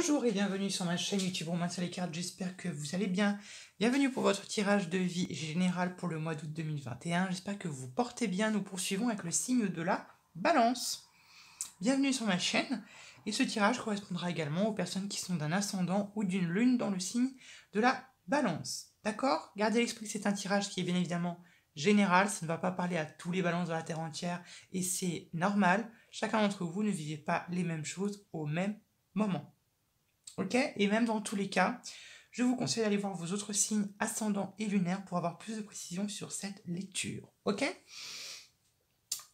Bonjour et bienvenue sur ma chaîne YouTube Romain sur les cartes, j'espère que vous allez bien. Bienvenue pour votre tirage de vie général pour le mois d'août 2021. J'espère que vous portez bien. Nous poursuivons avec le signe de la balance. Bienvenue sur ma chaîne. Et ce tirage correspondra également aux personnes qui sont d'un ascendant ou d'une lune dans le signe de la balance. D'accord? Gardez à l'esprit que c'est un tirage qui est bien évidemment général. Ça ne va pas parler à tous les balances de la Terre entière. Et c'est normal. Chacun d'entre vous ne vivez pas les mêmes choses au même moment. Ok? Et même dans tous les cas, je vous conseille d'aller voir vos autres signes ascendants et lunaires pour avoir plus de précision sur cette lecture. Ok?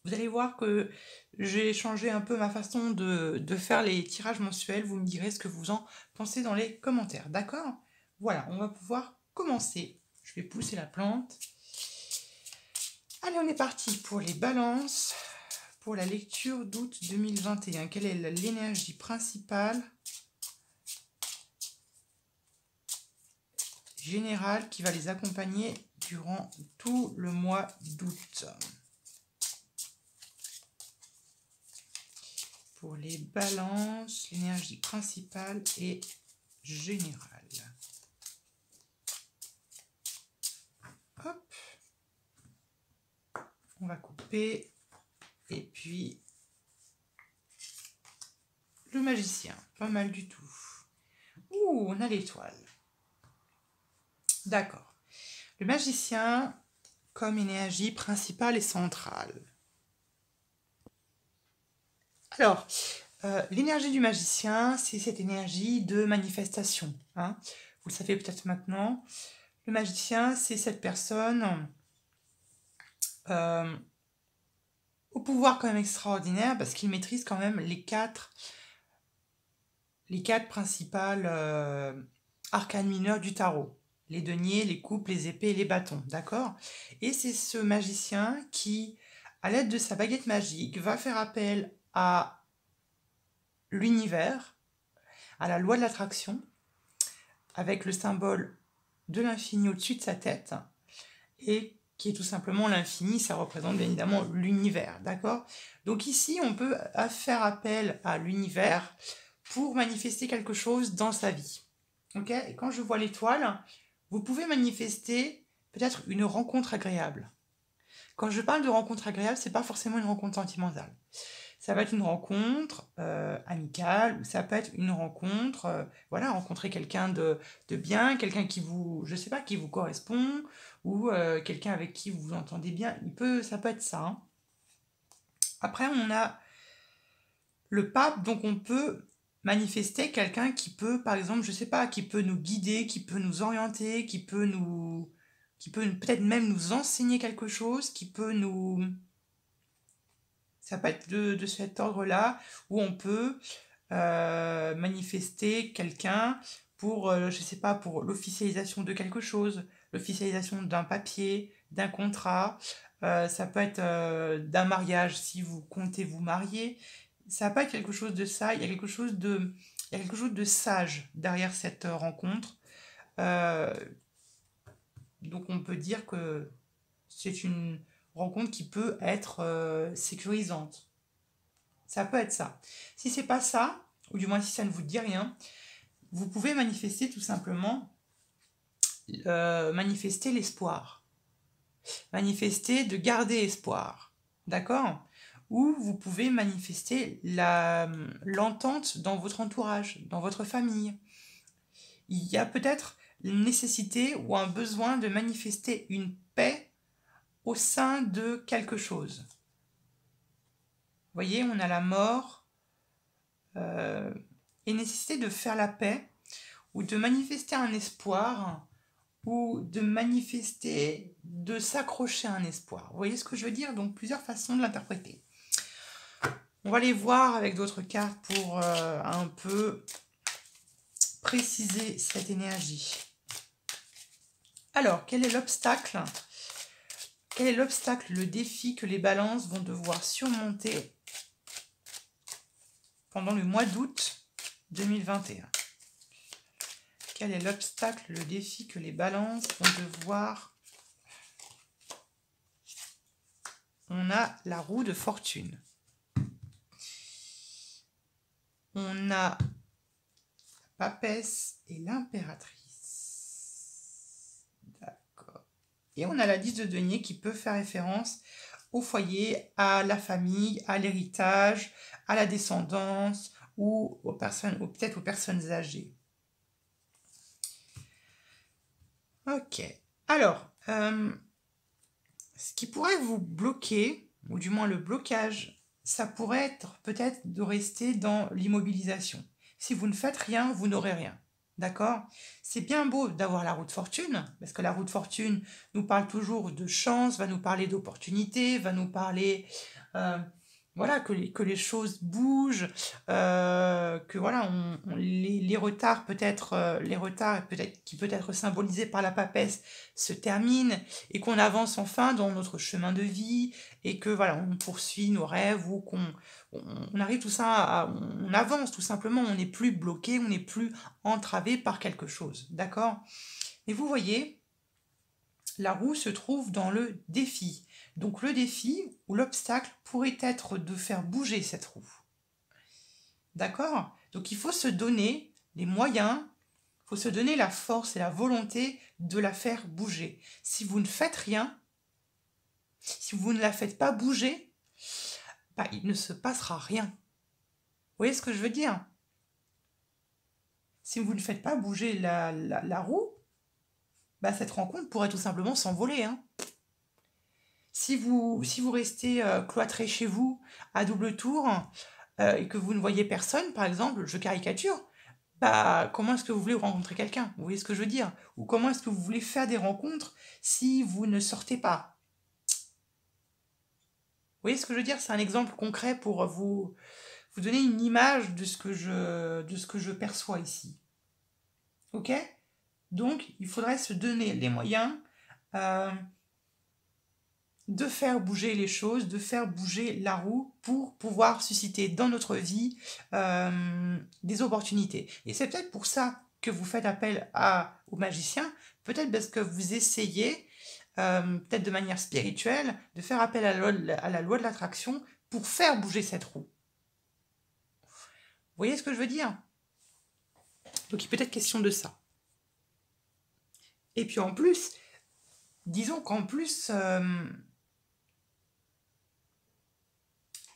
Vous allez voir que j'ai changé un peu ma façon de faire les tirages mensuels. Vous me direz ce que vous en pensez dans les commentaires. D'accord? Voilà, on va pouvoir commencer. Je vais pousser la plante. Allez, on est parti pour les balances. Pour la lecture d'août 2021. Quelle est l'énergie principale générale qui va les accompagner durant tout le mois d'août? Pour les balances, l'énergie principale et générale. Hop. On va couper. Et puis, le magicien. Pas mal du tout. Ouh, on a l'étoile. D'accord. Le magicien comme énergie principale et centrale. Alors, l'énergie du magicien, c'est cette énergie de manifestation. Hein. Vous le savez peut-être maintenant. Le magicien, c'est cette personne au pouvoir quand même extraordinaire parce qu'il maîtrise quand même les quatre principales arcanes mineures du tarot. Les deniers, les coupes, les épées et les bâtons. D'accord? Et c'est ce magicien qui, à l'aide de sa baguette magique, va faire appel à l'univers, à la loi de l'attraction, avec le symbole de l'infini au-dessus de sa tête, et qui est tout simplement l'infini, ça représente bien évidemment l'univers, d'accord? Donc ici, on peut faire appel à l'univers pour manifester quelque chose dans sa vie, ok? Et quand je vois l'étoile, vous pouvez manifester peut-être une rencontre agréable. Quand je parle de rencontre agréable, c'est pas forcément une rencontre sentimentale. Ça va être une rencontre amicale, ou ça peut être une rencontre, voilà, rencontrer quelqu'un de bien, quelqu'un qui vous, je sais pas, qui vous correspond, ou quelqu'un avec qui vous vous entendez bien. Ça peut être ça. Hein. Après, on a le pape, donc on peut manifester quelqu'un qui peut, par exemple, je sais pas, qui peut nous guider, qui peut nous orienter, qui peut peut-être même nous enseigner quelque chose, qui peut nous... Ça peut être de cet ordre-là, où on peut manifester quelqu'un pour, je sais pas, pour l'officialisation de quelque chose, l'officialisation d'un papier, d'un contrat, ça peut être d'un mariage si vous comptez vous marier, ça peut être quelque chose de ça, il y a quelque chose de sage derrière cette rencontre, euh, donc on peut dire que c'est une rencontre qui peut être sécurisante. Ça peut être ça. Si c'est pas ça, ou du moins si ça ne vous dit rien, vous pouvez manifester tout simplement, manifester l'espoir. Manifester de garder espoir. D'accord? Ou vous pouvez manifester l'entente dans votre entourage, dans votre famille. Il y a peut-être une nécessité ou un besoin de manifester une paix au sein de quelque chose. Vous voyez, on a la mort et nécessité de faire la paix ou de manifester un espoir ou de manifester, de s'accrocher à un espoir. Vous voyez ce que je veux dire? Donc plusieurs façons de l'interpréter. On va les voir avec d'autres cartes pour un peu préciser cette énergie. Alors, quel est l'obstacle? Quel est l'obstacle, le défi que les balances vont devoir surmonter pendant le mois d'août 2021? Quel est l'obstacle, le défi que les balances vont devoir... On a la roue de fortune. On a papesse et l'impératrice. D'accord. Et on a la 10 de denier qui peut faire référence au foyer, à la famille, à l'héritage, à la descendance ou aux personnes, ou peut-être aux personnes âgées. Ok. Alors, ce qui pourrait vous bloquer, ou du moins le blocage, ça pourrait être peut-être de rester dans l'immobilisation. Si vous ne faites rien, vous n'aurez rien. D'accord? C'est bien beau d'avoir la roue de fortune, parce que la roue de fortune nous parle toujours de chance, va nous parler d'opportunité, va nous parler voilà, que les choses bougent, que voilà, les retards peut-être, les retards peut-être qui peut être symbolisés par la papesse se terminent et qu'on avance enfin dans notre chemin de vie et que voilà, on poursuit nos rêves ou on arrive tout ça, on avance tout simplement, on n'est plus bloqué, on n'est plus entravé par quelque chose, d'accord? Et vous voyez, la roue se trouve dans le défi. Donc le défi ou l'obstacle pourrait être de faire bouger cette roue. D'accord? Donc il faut se donner les moyens, il faut se donner la force et la volonté de la faire bouger. Si vous ne faites rien, si vous ne la faites pas bouger, bah, il ne se passera rien. Vous voyez ce que je veux dire? Si vous ne faites pas bouger la roue, bah, cette rencontre pourrait tout simplement s'envoler, hein. Si vous restez cloîtré chez vous à double tour et que vous ne voyez personne, par exemple, je caricature, bah, comment est-ce que vous voulez rencontrer quelqu'un? Vous voyez ce que je veux dire? Ou comment est-ce que vous voulez faire des rencontres si vous ne sortez pas? Vous voyez ce que je veux dire? C'est un exemple concret pour vous donner une image de ce que je perçois ici. Ok? Donc, il faudrait se donner les moyens euh, de faire bouger les choses, de faire bouger la roue pour pouvoir susciter dans notre vie des opportunités. Et c'est peut-être pour ça que vous faites appel aux magiciens, peut-être parce que vous essayez, peut-être de manière spirituelle, de faire appel à la loi de l'attraction pour faire bouger cette roue. Vous voyez ce que je veux dire? Donc il peut être question de ça. Et puis en plus, disons qu'en plus...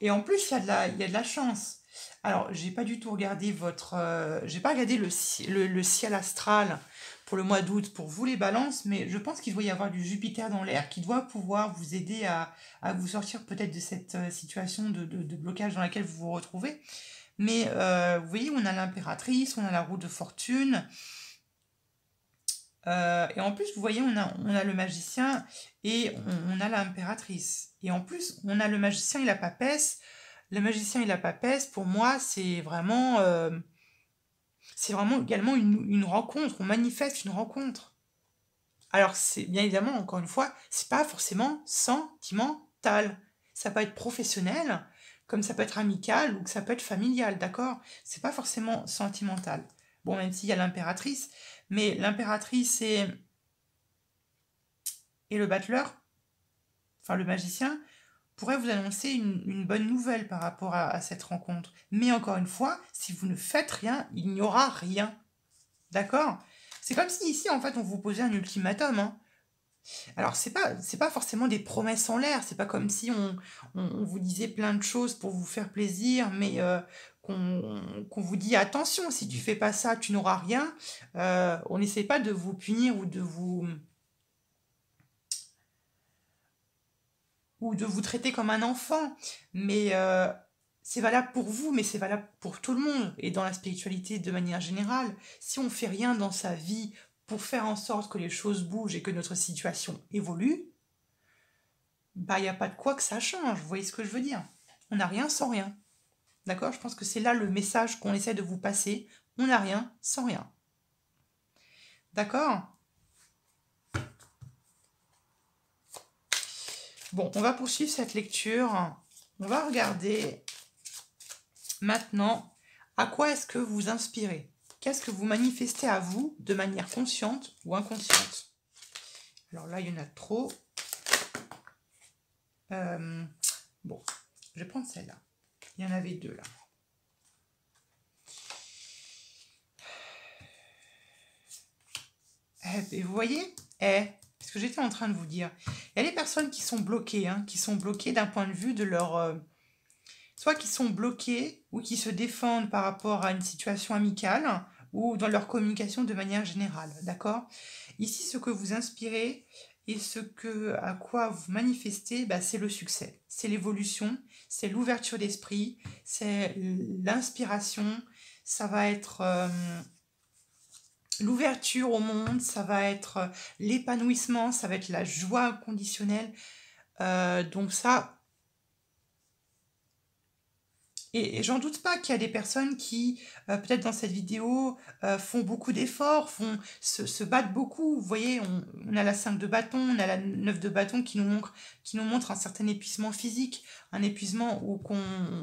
et en plus, il y a de la chance. Alors, j'ai pas du tout regardé j'ai pas regardé le ciel astral pour le mois d'août pour vous les balances, mais je pense qu'il doit y avoir du Jupiter dans l'air qui doit pouvoir vous aider à vous sortir peut-être de cette situation de blocage dans laquelle vous vous retrouvez. Mais vous voyez, on a l'impératrice, on a la roue de fortune. Et en plus, vous voyez, on a le magicien et on a l'impératrice. Et en plus, on a le magicien et la papesse. Le magicien et la papesse, pour moi, c'est vraiment également une rencontre. On manifeste une rencontre. Alors, c'est bien évidemment, encore une fois, c'est pas forcément sentimental. Ça peut être professionnel, comme ça peut être amical ou que ça peut être familial, d'accord? C'est pas forcément sentimental. Bon, même s'il y a l'impératrice, mais l'impératrice et le battleur, enfin le magicien, pourrait vous annoncer une bonne nouvelle par rapport à cette rencontre. Mais encore une fois, si vous ne faites rien, il n'y aura rien. D'accord? C'est comme si ici, en fait, on vous posait un ultimatum, hein. Alors, c'est pas forcément des promesses en l'air, c'est pas comme si on vous disait plein de choses pour vous faire plaisir, mais qu'on vous dit attention, si tu fais pas ça, tu n'auras rien. On n'essaie pas de vous punir ou de vous traiter comme un enfant, mais c'est valable pour vous, mais c'est valable pour tout le monde, et dans la spiritualité de manière générale. Si on fait rien dans sa vie pour faire en sorte que les choses bougent et que notre situation évolue, bah il n'y a pas de quoi que ça change, vous voyez ce que je veux dire? On n'a rien sans rien. D'accord? Je pense que c'est là le message qu'on essaie de vous passer. On n'a rien sans rien. D'accord? Bon, on va poursuivre cette lecture. On va regarder maintenant à quoi est-ce que vous inspirez. Qu'est-ce que vous manifestez à vous de manière consciente ou inconsciente? Alors là, il y en a trop. Bon, je vais prendre celle-là. Il y en avait deux là. Et vous voyez, ce que j'étais en train de vous dire. Il y a des personnes qui sont bloquées, hein, qui sont bloquées d'un point de vue de leur... soit qui sont bloquées ou qui se défendent par rapport à une situation amicale ou dans leur communication de manière générale, d'accord? Ici, ce que vous inspirez et à quoi vous manifestez, bah, c'est le succès, c'est l'évolution, c'est l'ouverture d'esprit, c'est l'inspiration, ça va être l'ouverture au monde, ça va être l'épanouissement, ça va être la joie inconditionnelle. Donc ça, et j'en doute pas qu'il y a des personnes qui, peut-être dans cette vidéo, font beaucoup d'efforts, se battent beaucoup. Vous voyez, on a la 5 de bâton, on a la 9 de bâton qui nous montre un certain épuisement physique, un épuisement où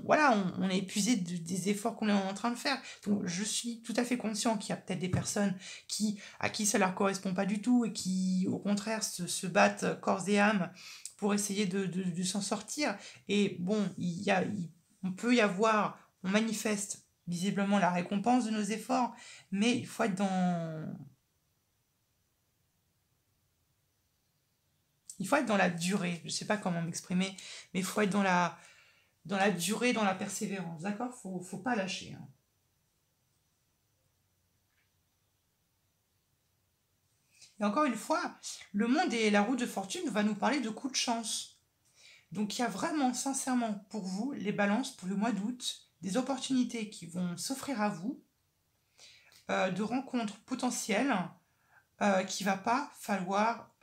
voilà, on est épuisé des efforts qu'on est en train de faire. Donc je suis tout à fait conscient qu'il y a peut-être des personnes à qui ça leur correspond pas du tout et qui, au contraire, se battent corps et âme pour essayer de s'en sortir. Et bon, on manifeste visiblement la récompense de nos efforts, mais il faut être dans la durée. Je ne sais pas comment m'exprimer, mais il faut être dans la durée, dans la persévérance, d'accord? Faut pas lâcher, hein. Et encore une fois, le monde et la roue de fortune va nous parler de coups de chance. Donc il y a vraiment, sincèrement, pour vous, les balances pour le mois d'août, des opportunités qui vont s'offrir à vous, de rencontres potentielles, qu'il ne va pas falloir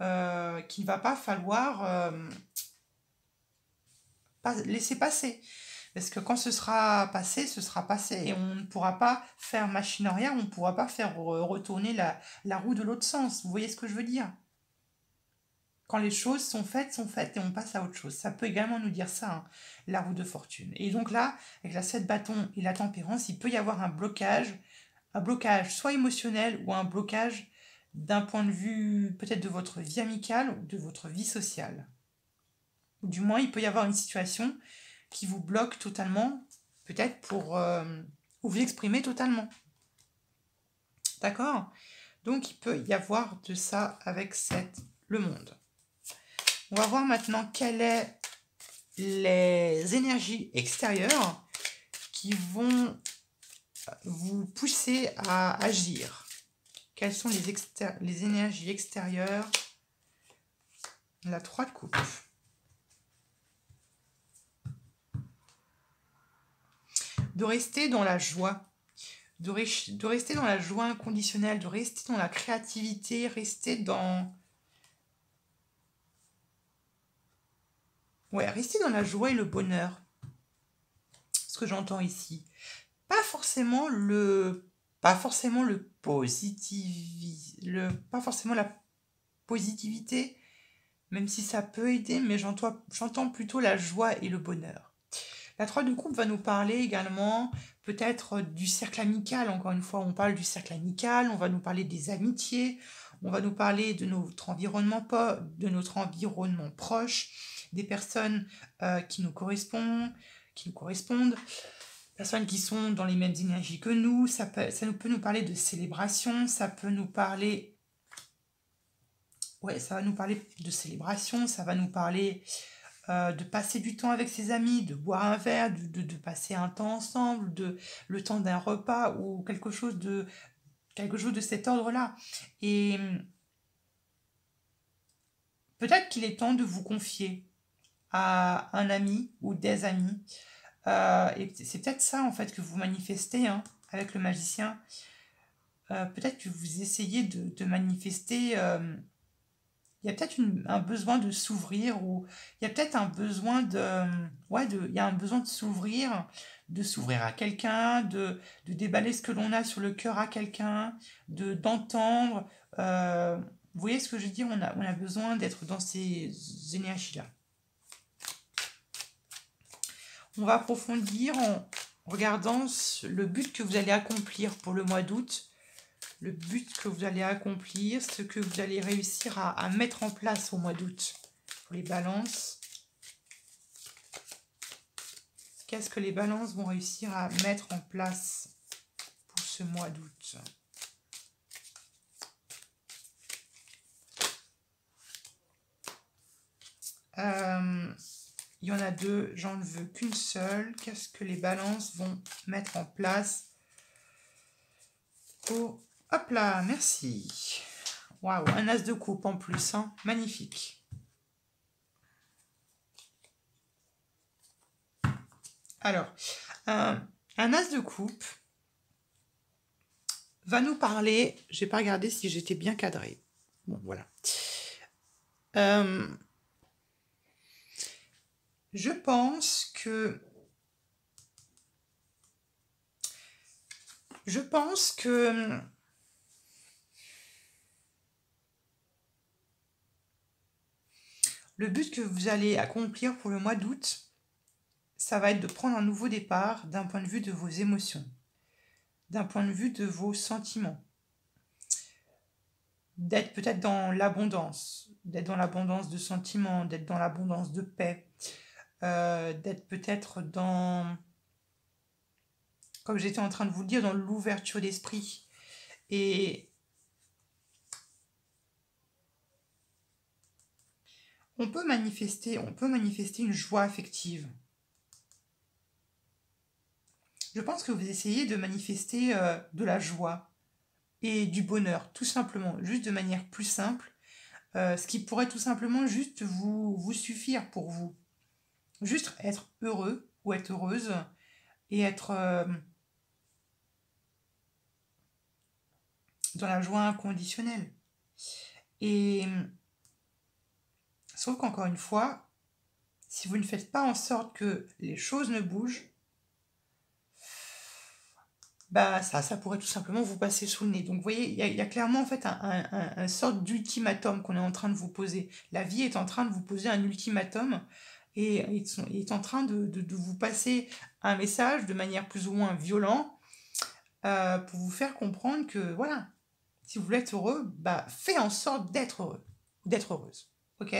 laisser passer. Parce que quand ce sera passé et on ne pourra pas faire machine arrière, on ne pourra pas faire retourner la roue de l'autre sens. Vous voyez ce que je veux dire? Quand les choses sont faites et on passe à autre chose. Ça peut également nous dire ça, hein, la roue de fortune. Et donc là, avec la 7 bâtons et la tempérance, il peut y avoir un blocage soit émotionnel ou un blocage d'un point de vue peut-être de votre vie amicale ou de votre vie sociale. Ou du moins, il peut y avoir une situation qui vous bloque totalement, peut-être pour vous exprimer totalement. D'accord? Donc, il peut y avoir de ça avec le monde. On va voir maintenant quelles sont les énergies extérieures qui vont vous pousser à agir. Quelles sont les énergies extérieures? La 3 de coupe. De rester dans la joie, de rester dans la joie inconditionnelle, de rester dans la créativité, rester dans la joie et le bonheur. Ce que j'entends ici. Pas forcément pas forcément la positivité, même si ça peut aider, mais j'entends plutôt la joie et le bonheur. La 3 de coupe va nous parler également peut-être du cercle amical. Encore une fois, on parle du cercle amical, on va nous parler des amitiés, on va nous parler de notre environnement proche, des personnes qui nous correspondent, personnes qui sont dans les mêmes énergies que nous. Ça peut nous parler de célébration, ça va nous parler de célébration, ça va nous parler de passer du temps avec ses amis, de boire un verre, de passer un temps ensemble, le temps d'un repas ou quelque chose de cet ordre-là. Et peut-être qu'il est temps de vous confier à un ami ou des amis. Et c'est peut-être ça en fait que vous manifestez, hein, avec le magicien. Peut-être que vous essayez de manifester... il y a peut-être un besoin de s'ouvrir, ou il y a peut-être un besoin il y a un besoin de s'ouvrir à quelqu'un, de déballer ce que l'on a sur le cœur à quelqu'un, d'entendre. Vous voyez ce que je veux dire? On a besoin d'être dans ces énergies-là. On va approfondir en regardant le but que vous allez accomplir pour le mois d'août. Le but que vous allez accomplir, ce que vous allez réussir à mettre en place au mois d'août. Pour les balances, qu'est-ce que les balances vont réussir à mettre en place pour ce mois d'août? Il y en a deux, j'en veux qu'une seule. Qu'est-ce que les balances vont mettre en place? Oh, hop là, merci. Waouh, un as de coupe en plus, hein. Magnifique. Alors, un as de coupe va nous parler... J'ai pas regardé si j'étais bien cadrée. Bon, voilà. Je pense que... le but que vous allez accomplir pour le mois d'août, ça va être de prendre un nouveau départ d'un point de vue de vos émotions, d'un point de vue de vos sentiments, d'être peut-être dans l'abondance, d'être dans l'abondance de sentiments, d'être dans l'abondance de paix, d'être peut-être dans, comme j'étais en train de vous le dire, dans l'ouverture d'esprit. Et on peut manifester une joie affective. Je pense que vous essayez de manifester de la joie et du bonheur, tout simplement, juste de manière plus simple, ce qui pourrait tout simplement juste vous suffire pour vous. Juste être heureux ou être heureuse et être dans la joie inconditionnelle. Et sauf qu'encore une fois, si vous ne faites pas en sorte que les choses ne bougent, bah ça pourrait tout simplement vous passer sous le nez. Donc vous voyez, il y a clairement en fait un sorte d'ultimatum qu'on est en train de vous poser. La vie est en train de vous poser un ultimatum et est en train de vous passer un message de manière plus ou moins violente pour vous faire comprendre que voilà, si vous voulez être heureux, bah faites en sorte d'être heureux, d'être heureuse. Ok?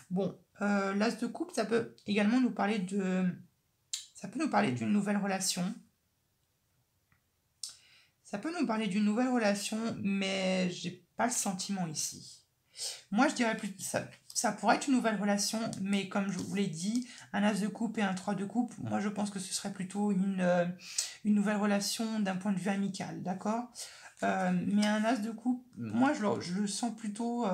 Bon, l'as de coupe, ça peut également nous parler d'une nouvelle relation. Ça peut nous parler d'une nouvelle relation, mais j'ai pas le sentiment ici. Moi, je dirais plus ça pourrait être une nouvelle relation, mais comme je vous l'ai dit, un as de coupe et un 3 de coupe, moi je pense que ce serait plutôt une nouvelle relation d'un point de vue amical, d'accord? Mais un as de coupe, moi je le sens plutôt...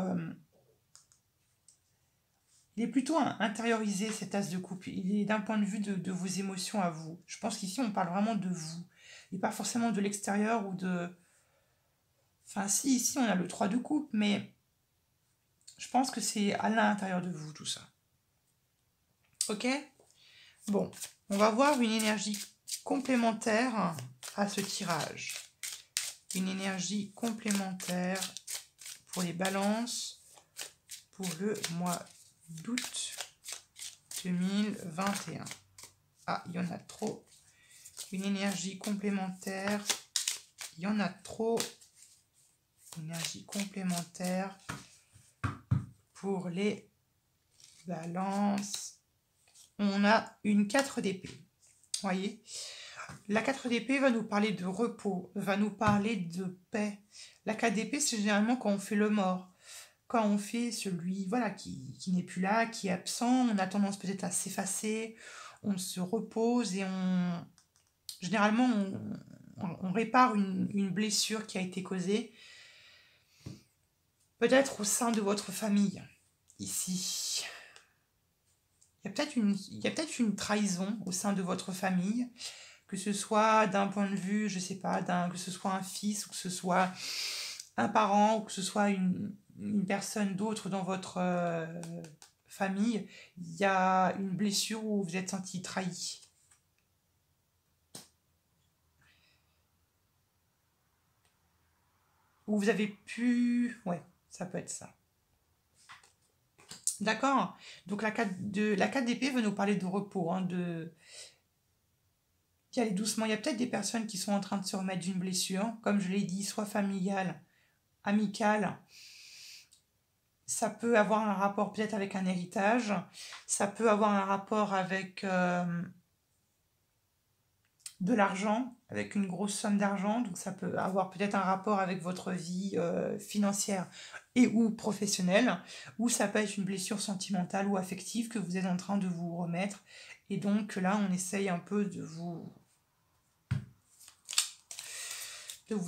il est plutôt intériorisé cet as de coupe. Il est d'un point de vue de vos émotions à vous. Je pense qu'ici on parle vraiment de vous. Et pas forcément de l'extérieur ou de... Enfin si, ici on a le 3 de coupe, mais je pense que c'est à l'intérieur de vous tout ça. Ok? Bon, on va voir une énergie complémentaire à ce tirage. Une énergie complémentaire pour les balances pour le mois d'août 2021. Ah, il y en a trop. Une énergie complémentaire. Il y en a trop. Énergie complémentaire pour les balances. On a une 4 d'épée. Voyez, la 4 d'épée va nous parler de repos, va nous parler de paix. La 4 d'épée, c'est généralement quand on fait le mort. Quand on fait celui voilà, qui n'est plus là, qui est absent, on a tendance peut-être à s'effacer, on se repose et généralement on répare une blessure qui a été causée, peut-être au sein de votre famille, ici. Il y a peut-être une trahison au sein de votre famille, que ce soit d'un point de vue, je sais pas, que ce soit un fils, ou que ce soit un parent, ou que ce soit une personne d'autre dans votre famille, il y a une blessure où vous êtes senti trahi. Où vous avez pu... Ouais, ça peut être ça. D'accord? Donc la 4 d'épée veut nous parler de repos, hein, d'y aller doucement. Il y a peut-être des personnes qui sont en train de se remettre d'une blessure, comme je l'ai dit, soit familiale, amicale. Ça peut avoir un rapport peut-être avec un héritage. Ça peut avoir un rapport avec de l'argent, avec une grosse somme d'argent. Donc ça peut avoir peut-être un rapport avec votre vie financière et ou professionnelle. Ou ça peut être une blessure sentimentale ou affective que vous êtes en train de vous remettre. Et donc là, on essaye un peu de vous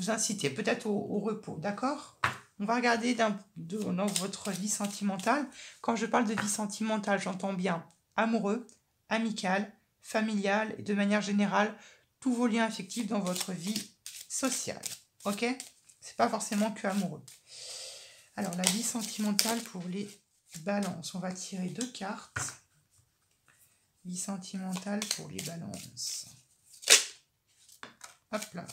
inciter peut-être au repos, d'accord? On va regarder dans votre vie sentimentale. Quand je parle de vie sentimentale, j'entends bien amoureux, amical, familial et de manière générale, tous vos liens affectifs dans votre vie sociale. Ok? C'est pas forcément que amoureux. Alors, la vie sentimentale pour les balances. On va tirer 2 cartes. Vie sentimentale pour les balances. Hop là.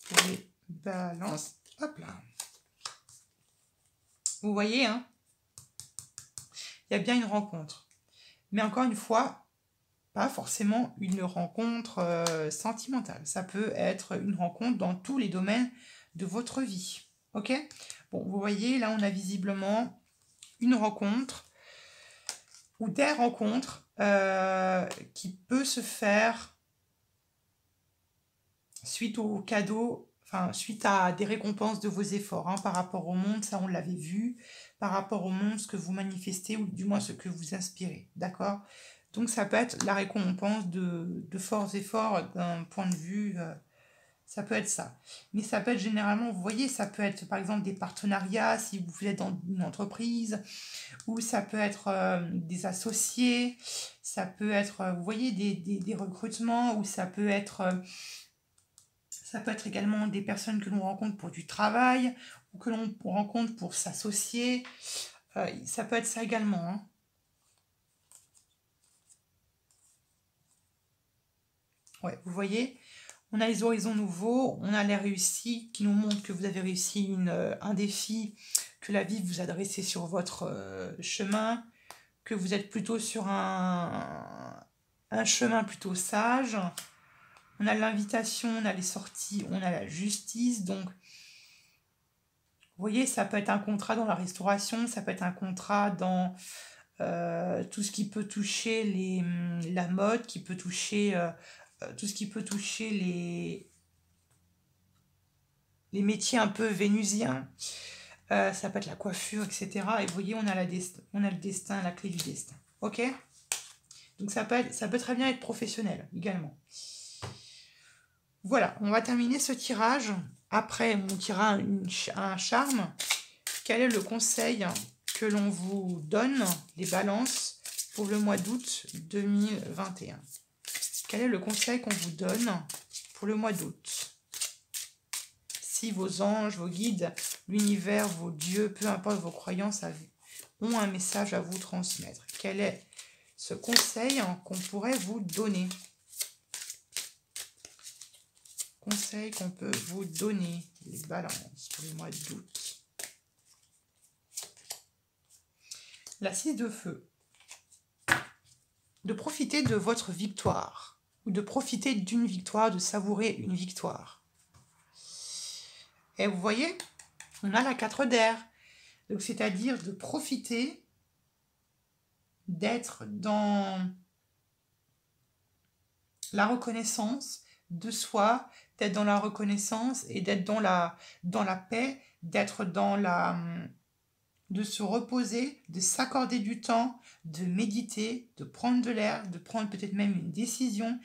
Pour les balances. Hop là. Vous voyez, hein? Il y a bien une rencontre. Mais encore une fois, pas forcément une rencontre sentimentale. Ça peut être une rencontre dans tous les domaines de votre vie. Ok? Bon, vous voyez, là, on a visiblement une rencontre ou des rencontres qui peut se faire suite aux cadeaux, enfin, suite à des récompenses de vos efforts, hein, par rapport au monde, ça on l'avait vu, par rapport au monde, ce que vous manifestez, ou du moins ce que vous inspirez, d'accord? Donc ça peut être la récompense de forts efforts d'un point de vue, ça peut être ça. Mais ça peut être généralement, vous voyez, ça peut être par exemple des partenariats, si vous êtes dans une entreprise, ou ça peut être des associés, ça peut être, vous voyez, des recrutements, ou ça peut être également des personnes que l'on rencontre pour du travail ou que l'on rencontre pour s'associer. Ça peut être ça également. Hein. Ouais, vous voyez, on a les horizons nouveaux, on a les réussites qui nous montrent que vous avez réussi un défi que la vie vous a dressé sur votre chemin, que vous êtes plutôt sur un chemin plutôt sage. On a l'invitation, on a les sorties, on a la justice, donc vous voyez, ça peut être un contrat dans la restauration, ça peut être un contrat dans tout ce qui peut toucher la mode, qui peut toucher tout ce qui peut toucher les métiers un peu vénusiens. Ça peut être la coiffure, etc. Et vous voyez, on a le destin, la clé du destin. Ok? Donc ça peut très bien être professionnel également. Voilà, on va terminer ce tirage. Après, on tirera un charme. Quel est le conseil que l'on vous donne, les balances, pour le mois d'août 2021? Quel est le conseil qu'on vous donne pour le mois d'août? Si vos anges, vos guides, l'univers, vos dieux, peu importe vos croyances, ont un message à vous transmettre, quel est ce conseil qu'on pourrait vous donner? Conseil qu'on peut vous donner, les balances, pour le mois d'août. La 6 de feu. De profiter de votre victoire, ou de profiter d'une victoire, de savourer une victoire. Et vous voyez, on a la 4 d'air. Donc c'est-à-dire de profiter, d'être dans la reconnaissance de soi, d'être dans la reconnaissance et d'être dans la paix, d'être dans de se reposer, de s'accorder du temps, de méditer, de prendre de l'air, de prendre peut-être même une décision.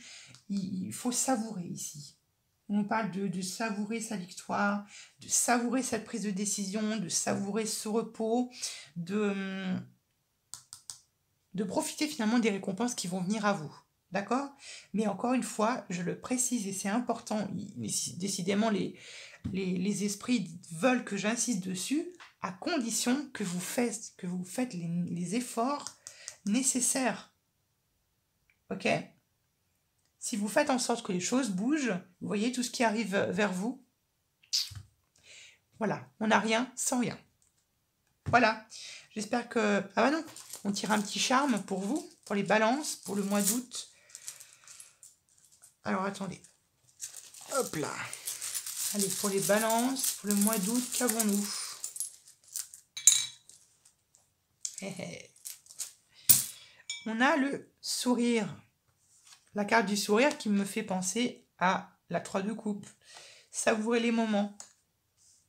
Il faut savourer ici. On parle de savourer sa victoire, de savourer cette prise de décision, de savourer ce repos, de profiter finalement des récompenses qui vont venir à vous. D'accord? Mais encore une fois, je le précise et c'est important, décidément les esprits veulent que j'insiste dessus, à condition que vous faites les efforts nécessaires. Ok? Si vous faites en sorte que les choses bougent, vous voyez tout ce qui arrive vers vous. Voilà, on n'a rien sans rien. Voilà, j'espère que... Ah bah non, on tire un petit charme pour vous, pour les balances, pour le mois d'août. Alors attendez. Hop là. Allez, pour les balances, pour le mois d'août, qu'avons-nous? On a le sourire. La carte du sourire qui me fait penser à la 3 de coupe. Savourez les moments.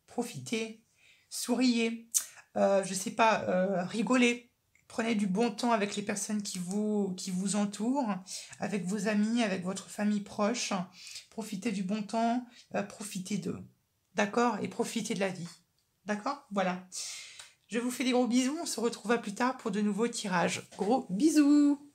Profitez. Souriez. Je sais pas, rigolez. Prenez du bon temps avec les personnes qui vous entourent, avec vos amis, avec votre famille proche. Profitez du bon temps, profitez d'eux. D'accord? Et profitez de la vie. D'accord? Voilà. Je vous fais des gros bisous. On se retrouve à plus tard pour de nouveaux tirages. Gros bisous!